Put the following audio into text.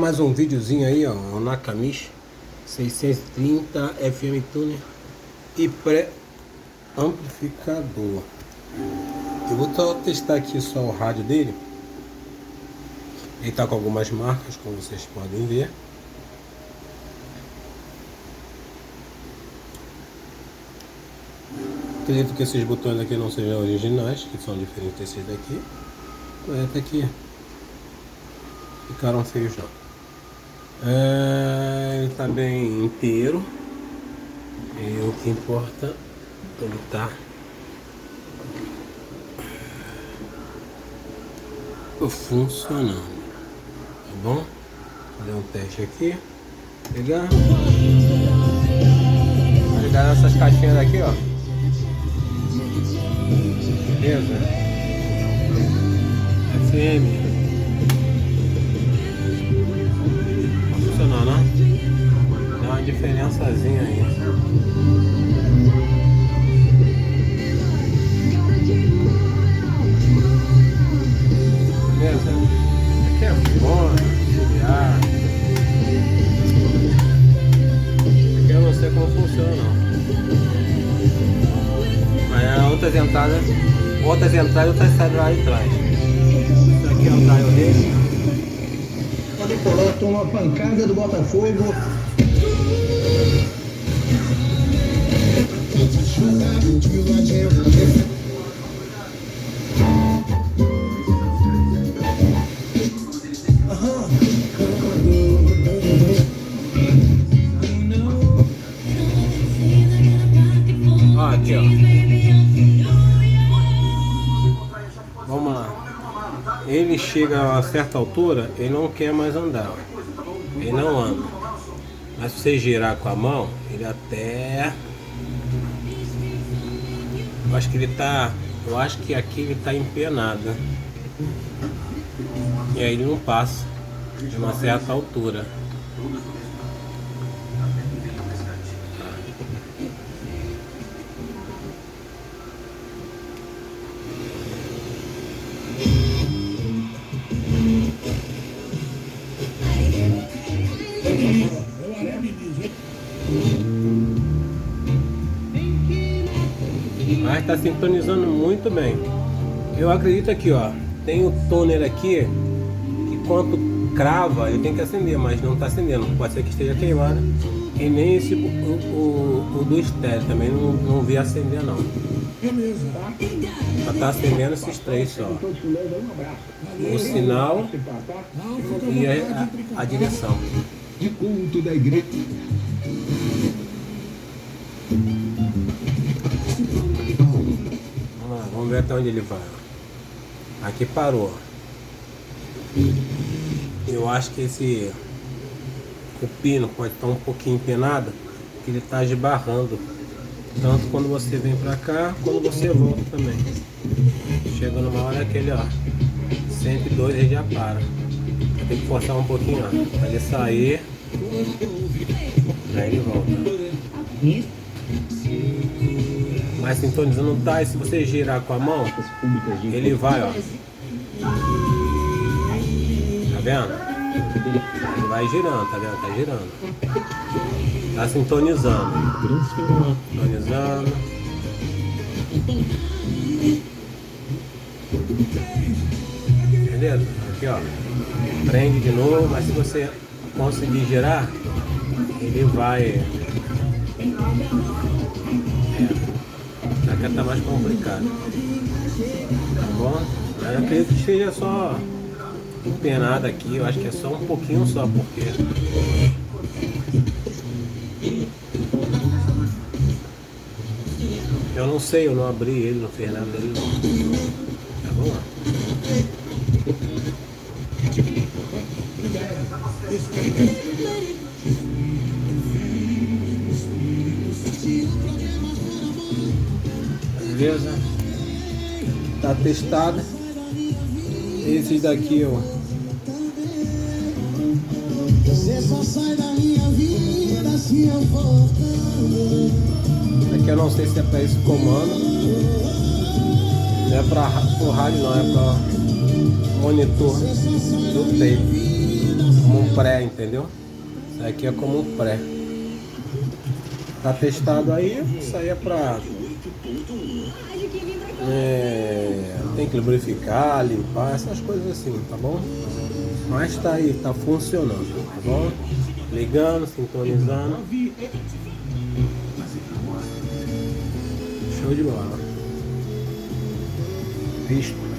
mais um videozinho aí, ó, um Nakamichi 630 FM Tuner e pré-amplificador. Eu vou só testar aqui só o rádio dele. Ele tá com algumas marcas, como vocês podem ver. Acredito que esses botões aqui não sejam originais, que são diferentes desses daqui. Até que ficaram feios não. Ele tá bem inteiro. E o que importa, ele tá funcionando. Tá bom? Fazer um teste aqui. Ligar. Vou ligar nessas caixinhas aqui, ó. Beleza? FM. Tá funcionando, né? Dá uma diferençazinha aí. Beleza? Aqui é fone, auxiliar. Aqui eu não sei como funciona não. Mas outras entradas e outras saídas lá de trás. Isso aqui é o dial dele. Pode colar, toma uma pancada do Botafogo. Ó, aqui, ó. Vamos lá. Ele chega a uma certa altura, ele não quer mais andar. Ele não anda. Mas se você girar com a mão, ele até... Eu acho que aqui ele tá empenado. E aí ele não passa de uma certa altura. Mas está sintonizando muito bem. Eu acredito aqui, ó, tem o toner aqui que quando crava ele tem que acender, mas não está acendendo. Pode ser que esteja queimado. E nem esse o do estéreo também não vi acender não. Só está acendendo esses três só. O sinal e a direção. De culto da igreja. Vamos ver até onde ele vai. Aqui parou. Eu acho que o pino pode estar um pouquinho empenado, que ele está esbarrando. Tanto quando você vem pra cá, quando você volta também. Chega numa hora que ele, ó, 102 ele já para. Tem que forçar um pouquinho, ó, pra ele sair. Aí ele volta. Mas sintonizando tá, e se você girar com a mão, ele vai, ó. Tá vendo? Ele vai girando, tá vendo? Tá girando. Tá sintonizando. Sintonizando. Beleza? Aqui, ó. Prende de novo, mas se você conseguir girar, ele vai... Aqui tá mais complicado. Tá bom? Mas eu acredito que seja só empenado aqui. Eu acho que é só um pouquinho só, porque eu não sei, eu não abri ele, não fiz nada dele não. Tá bom? Beleza? Tá testado. Esses daqui, ó. Você só sai da minha vida se eu for. Aqui eu não sei se é para esse comando. Não é para o rádio, não, é para monitor do tape. como um pré, entendeu? Isso aqui é como um pré. Tá testado aí, isso aí é pra... tem que lubrificar, limpar, essas coisas assim, tá bom? Mas tá aí, tá funcionando, tá bom? Ligando, sintonizando. Show de bola. Visto.